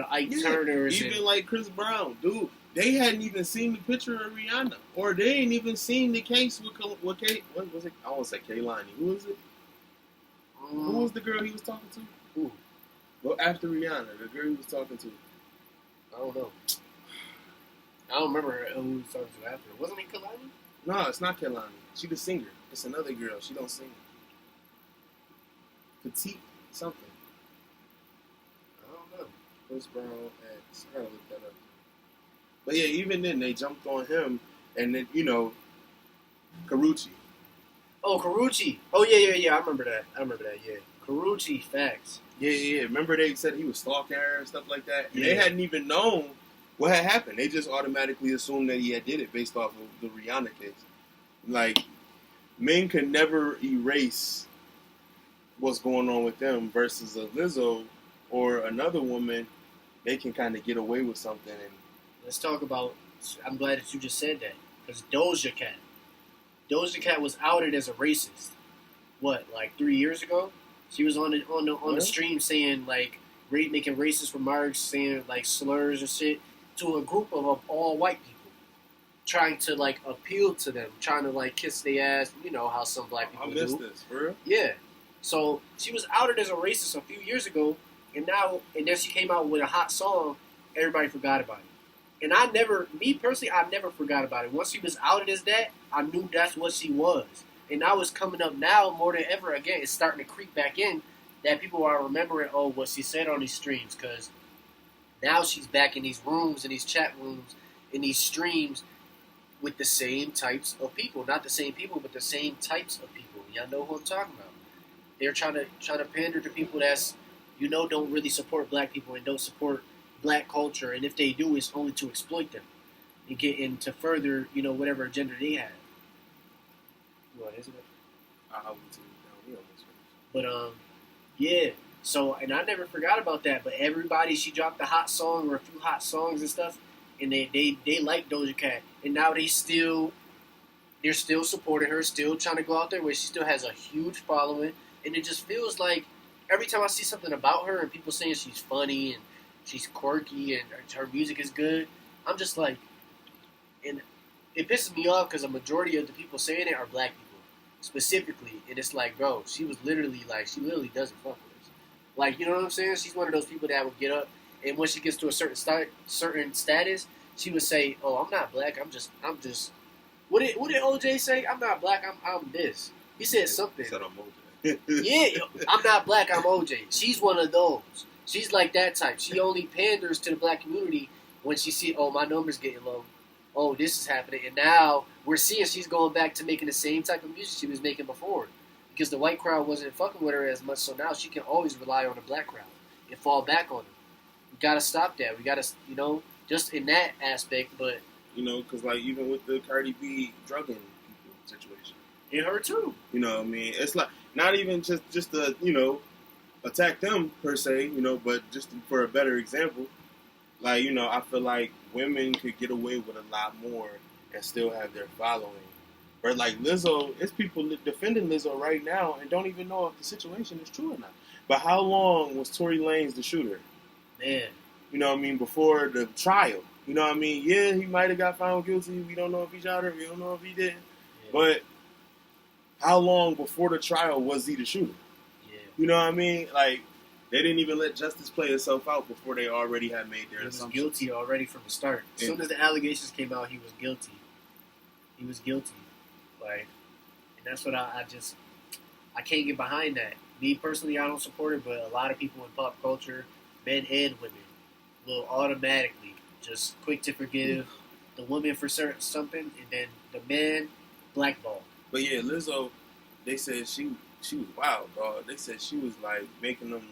Ike Turners. Even like Chris Brown, dude. They hadn't even seen the picture of Rihanna, or they ain't even seen the case with what was it? I won't say Kehlani. Who was it? Who was the girl he was talking to? Who? Well, after Rihanna, the girl he was talking to. I don't know. I don't remember who he was talking to after. Wasn't it Kehlani? No, it's not Kehlani. She the singer. It's another girl. She don't sing. Petite something. I don't know. Chris Brown X. I gotta look that up. But yeah, even then they jumped on him, and then Karrueche. Oh, Karrueche. Oh yeah. I remember that. Yeah, Karrueche. Facts. Yeah. Remember they said he was stalking her and stuff like that? And Yeah. they hadn't even known what had happened. They just automatically assumed that he had did it based off of the Rihanna case. Like, men can never erase what's going on with them versus a Lizzo or another woman. They can kind of get away with something. And Let's talk about. I'm glad that you just said that because Doja Cat. Doja Cat was outed as a racist. What, like 3 years ago? She was on the stream saying like making racist remarks, saying like slurs and shit to a group of all white people, trying to like appeal to them, trying to like kiss their ass. You know how some black people I missed do. this, for real? Yeah. So she was outed as a racist a few years ago, and then she came out with a hot song. Everybody forgot about it. And I never forgot about it. Once she was outed as that, I knew that's what she was. And now it's coming up now more than ever again. It's starting to creep back in that people are remembering, what she said on these streams. Because now she's back in these rooms, in these chat rooms, in these streams with the same types of people. Not the same people, but the same types of people. Y'all know who I'm talking about. They're trying to pander to people that's, don't really support black people and don't support black culture, and if they do, it's only to exploit them and get into further, whatever agenda they have. What is it? I went to down here almost. But yeah. So, and I never forgot about that. But everybody, she dropped a hot song or a few hot songs and stuff, and they like Doja Cat, and now they're still supporting her, still trying to go out there where she still has a huge following, and it just feels like every time I see something about her and people saying she's funny and she's quirky and her music is good, I'm just like, and it pisses me off because a majority of the people saying it are black people, specifically, and it's like, bro, she literally doesn't fuck with us. Like, you know what I'm saying? She's one of those people that would get up, and when she gets to a certain status, she would say, "Oh, I'm not black. I'm just." What did OJ say? I'm not black. I'm this. He said something. He said I'm OJ. Yeah, I'm not black. I'm OJ. She's one of those. She's like that type. She only panders to the black community when she see, my numbers getting low. Oh, this is happening. And now we're seeing she's going back to making the same type of music she was making before. Because the white crowd wasn't fucking with her as much, so now she can always rely on the black crowd and fall back on them. We got to stop that. We got to, just in that aspect, but... Because like even with the Cardi B drugging people situation. And her too. You know what I mean? It's like, not even just to, attack them per se, but just for a better example, like, I feel like women could get away with a lot more and still have their following. But like Lizzo, it's people defending Lizzo right now and don't even know if the situation is true or not. But how long was Tory Lanez the shooter? Man. You know what I mean? Before the trial. You know what I mean? Yeah, he might have got found guilty. We don't know if he shot her. We don't know if he did. Yeah. But how long before the trial was he the shooter? Yeah. You know what I mean? Like, they didn't even let justice play itself out before they already had made their assumptions. He was guilty already from the start. As soon as the allegations came out, he was guilty. He was guilty. Like, and that's what I can't get behind that. Me personally, I don't support it, but a lot of people in pop culture, men and women, will automatically just quick to forgive the woman for something, and then the man blackball. But yeah, Lizzo, they said she was wild, dog. They said she was like making them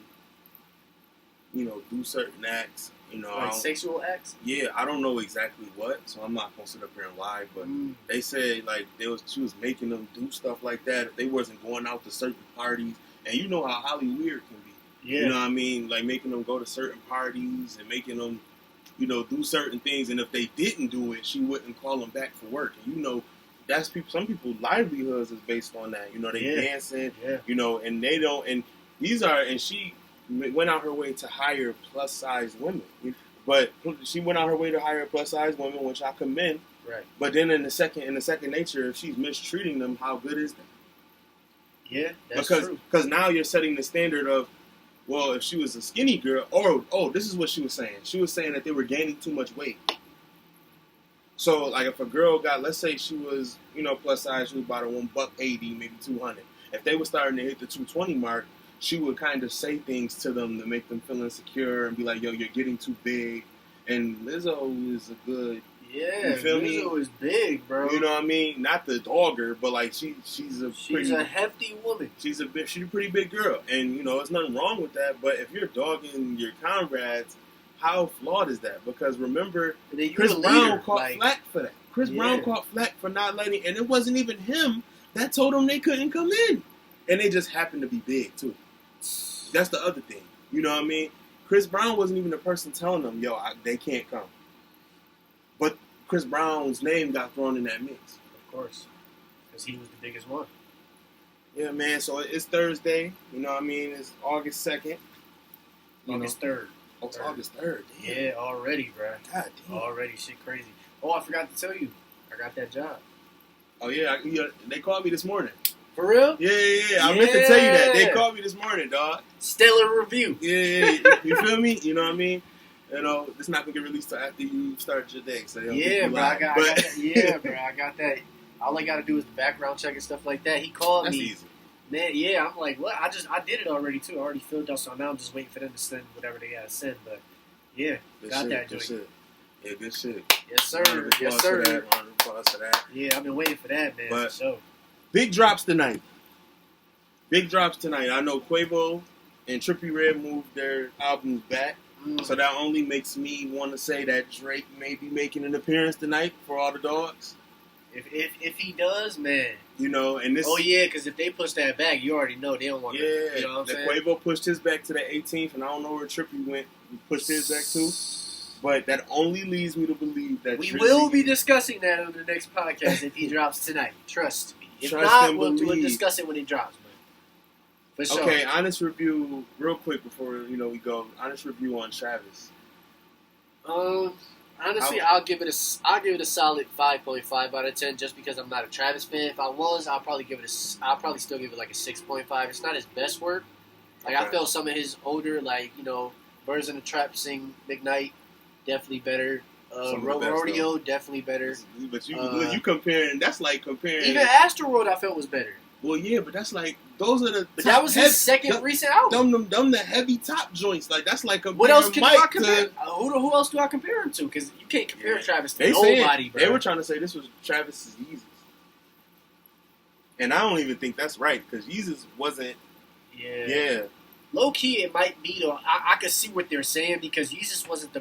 do certain acts. Like sexual acts. Yeah, I don't know exactly what, so I'm not gonna sit up here and lie. But they said like she was making them do stuff like that. They wasn't going out to certain parties, and you know how Holly Weird can be. Yeah. You know what I mean? Like making them go to certain parties and making them, do certain things. And if they didn't do it, she wouldn't call them back for work. And that's people. Some people's livelihoods is based on that. They dancing. Yeah. And they don't. And and she went out her way to hire plus size women. But she went out her way to hire plus size women, which I commend. Right. But then in the second nature, if she's mistreating them, how good is that? Yeah, that's true. Because now you're setting the standard of, well, if she was a skinny girl, this is what she was saying. She was saying that they were gaining too much weight. So, like, if a girl let's say she was, plus size, she was about $180, maybe 200. If they were starting to hit the 220 mark, she would kind of say things to them to make them feel insecure and be like, yo, you're getting too big. And Lizzo is a good... Yeah, you feel Lizzo is big, bro. You know what I mean? Not the dogger, but like she's a hefty woman. She's a pretty big girl, and there's nothing wrong with that. But if you're dogging your comrades, how flawed is that? Because remember, Chris Brown caught flack for that. Chris Brown caught flack for not letting, and it wasn't even him that told them they couldn't come in, and they just happened to be big too. That's the other thing. You know what I mean? Chris Brown wasn't even the person telling them, yo, they can't come. But Chris Brown's name got thrown in that mix. Of course. Because he was the biggest one. Yeah, man. So it's Thursday. You know what I mean? It's August 2nd. August 3rd. Oh, it's August 3rd. Damn. Yeah, already, bro. God damn. Already. Shit crazy. Oh, I forgot to tell you. I got that job. Oh, yeah. They called me this morning. For real? Yeah. I meant to tell you that. They called me this morning, dog. Stellar review. Yeah. You feel me? You know what I mean? It's not gonna get released till after you start your day. So yeah, bro, I got that. Yeah, bro, I got that. All I gotta do is the background check and stuff like that. He called That's me. Easy. Man, yeah, I'm like, what? I did it already too. I already filled out, so now I'm just waiting for them to send whatever they gotta send. But yeah, got that joint. Shit. Yeah, good shit. Yes, sir. Yes, sir. Round of applause for that. Yeah, I've been waiting for that, man. But for sure. Big drops tonight. I know Quavo and Trippie Redd moved their albums back. So that only makes me want to say that Drake may be making an appearance tonight for all the dogs. If he does, man. And this... Oh, yeah, because if they push that back, you already know they don't want to... Yeah, you know what I'm saying? Quavo pushed his back to the 18th, and I don't know where Trippie went. He pushed his back too. But that only leads me to believe that... We will be discussing that on the next podcast if he drops tonight. Trust me. If Trust not, and we'll believe. discuss it when it drops, man. For sure. Okay, honest review, real quick before we go. Honest review on Travis. Honestly, I'll give it a solid 5.5 out of 10 just because I'm not a Travis fan. If I was, I'll probably still give it like a 6.5. It's not his best work. Like I felt some of his older, Birds in the Trap, Sing, McKnight, definitely better. Rodeo, definitely better. But you comparing, that's like comparing. Even Astroworld, I felt was better. Well, yeah, but that's like those are the. But that was his second recent album. Them the heavy top joints. Like that's like comparing what else can Mike I compare? Who else do I compare him to? Because you can't compare Travis to nobody, bro. They were trying to say this was Travis's Yeezus, and I don't even think that's right because Yeezus wasn't. Yeah. Low key, it might be though. I could see what they're saying because Yeezus wasn't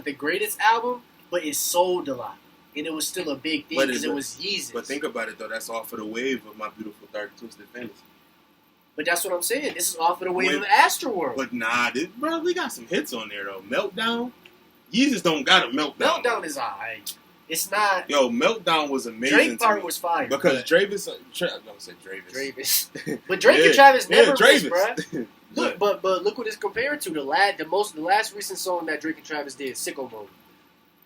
the greatest album, but it sold a lot. And it was still a big thing because it was Yeezus. But think about it, though. That's off of the wave of My Beautiful Dark Twisted Fantasy. But that's what I'm saying. This is off of the wave of Astroworld. But nah, bro, we got some hits on there, though. Meltdown. Yeezus don't got a Meltdown. Meltdown is alright. It's not... Yo, Meltdown was amazing. Drake part was fire. Because Dravis... don't say Dravis. Dravis. But Drake and Travis never missed, Dravis. Look, but look what it's compared to. The last recent song that Drake and Travis did, Sicko Mode.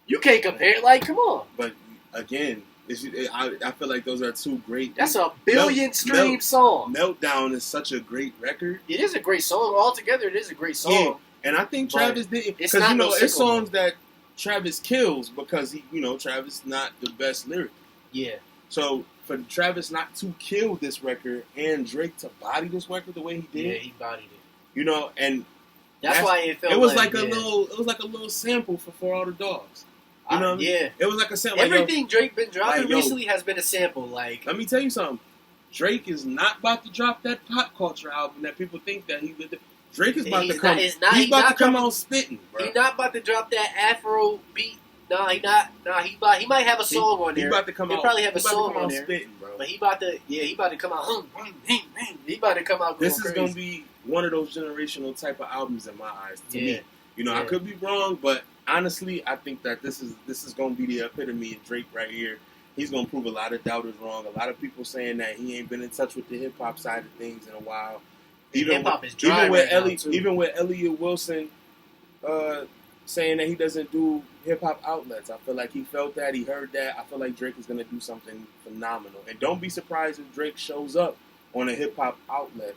You can't compare it. Like, come on. But again, I feel like those are two great. That's a billion-stream song. Meltdown is such a great record. It is a great song. Altogether, it is a great song. Yeah. And I think Travis did because it's songs that Travis kills because Travis not the best lyric. Yeah. So for Travis not to kill this record and Drake to body this record the way he did, yeah, he bodied it. And that's why it felt. It was like a little sample for all the dogs. You know what I mean? Yeah. It was like a sample. Everything Drake been dropping recently has been a sample. Like, let me tell you something. Drake is not about to drop that pop culture album that people think that he would. Drake is about He's to come. not- He's about to come coming- out spitting, bro. He's not about to drop that Afro beat. No, he not. Nah, he might have a song on He there. about to come He'll out. probably have a he about to song come on out there. spitting, bro. But he about to come out. He about to come out. This is crazy. gonna be one of those generational type of albums in my eyes. To Yeah. me, you know, I Yeah. could be wrong, but honestly, I think that this is gonna be the epitome of Drake right here. He's gonna prove a lot of doubters wrong. A lot of people saying that he ain't been in touch with the hip hop side of things in a while. Hip hop is dry right now, too. Even with Elliot Wilson saying that he doesn't do hip hop outlets, I feel like he felt that, he heard that. I feel like Drake is gonna do something phenomenal. And don't be surprised if Drake shows up on a hip hop outlet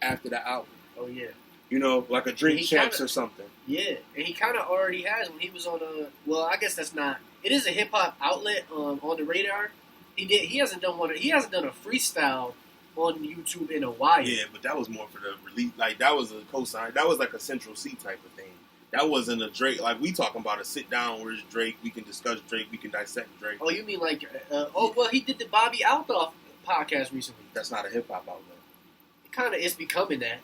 after the album. Oh yeah. You know, like a Drink He Champs kinda- or something. Yeah, and he kind of already has when he was on a. Well, I guess that's not. It is a hip hop outlet on the radar. He hasn't done one. He hasn't done a freestyle on YouTube in a while. Yeah, but that was more for the release. Like that was a cosign. That was like a Central C type of thing. That wasn't a Drake. Like we talking about a sit down. Where's Drake? We can discuss Drake. We can dissect Drake. Oh, you mean like? Well, he did the Bobby Altoff podcast recently. That's not a hip hop outlet It kind of is becoming that.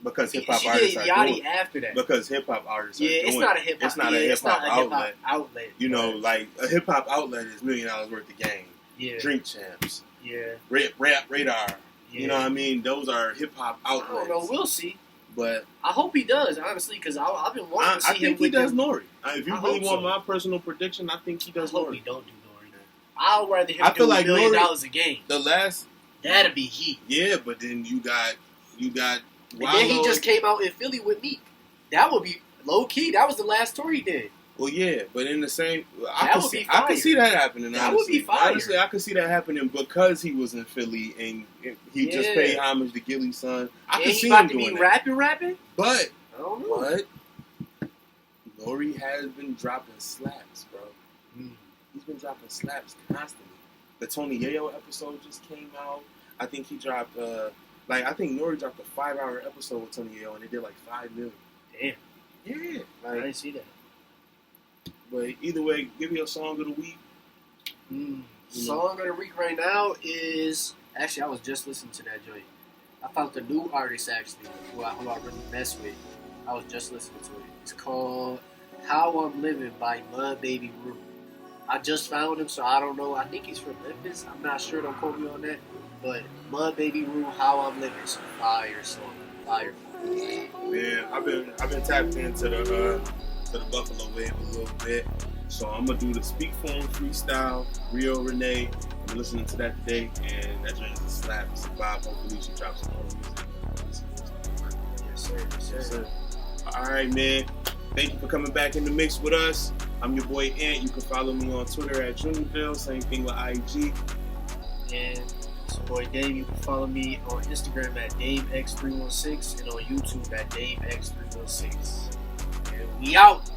because hip hop She artists did are Yachty doing. after that. Because hip hop artists are Yeah, doing. it's not a hip hop. It's not a yeah, hip it's not hop a hip hop outlet. outlet. You know, but, like a hip hop outlet is $1 million worth of game. yeah, Drink Champs, yeah, Radar. yeah. You know what I mean? Those are hip hop I outlets. don't know. We'll see. But I hope he does, honestly, because I've been wanting to see I him think he with does them. Nori. If you I really hope want so. my personal prediction, I think he I does hope he Nori. don't do Nori. I'd rather him I do feel like $1 million Nori- a game. The last, That'd be heat. yeah, but then you got And then he Wallow. just came out in Philly with Meek. That would be low key. That was the last tour he did. Well, yeah, but in the same, I That could would see, be I could fire. see that happening. That would honestly. be fire. Honestly, I could see that happening because he was in Philly and he just Yeah. paid homage to Gilly's son. I And could he see about him to be doing that. rapping. But I don't know. Nori has been dropping slaps, bro. Mm. He's been dropping slaps constantly. The Tony Yayo episode just came out. I think he dropped, I think Nori dropped a 5-hour episode with Tony Yayo and it did like 5 million. Damn, Yeah, I didn't see that. But either way, give me a song of the week. Mm. You know. Song of the week right now is actually I was just listening to that joint. I found the new artist actually who I really mess with. I was just listening to it. It's called How I'm Living by Mud Baby Rue. I just found him, so I don't know. I think he's from Memphis. I'm not sure. Don't quote me on that. But Mud Baby Rue, How I'm Living, is a fire song. Fire. Man, I've been tapped into the Buffalo wave a little bit, so I'm gonna do the Speak For Him freestyle. Rio Renee, I'm listening to that today, and that joint is a slap. It's a vibe. Hopefully she drops some more music. Yes, sir. Yes, sir. All right, man. Thank you for coming back in the mix with us. I'm your boy Ant. You can follow me on Twitter at Juniorville. Same thing with IG. And it's your boy Dave. You can follow me on Instagram at DaveX316 and on YouTube at DaveX316. And we out.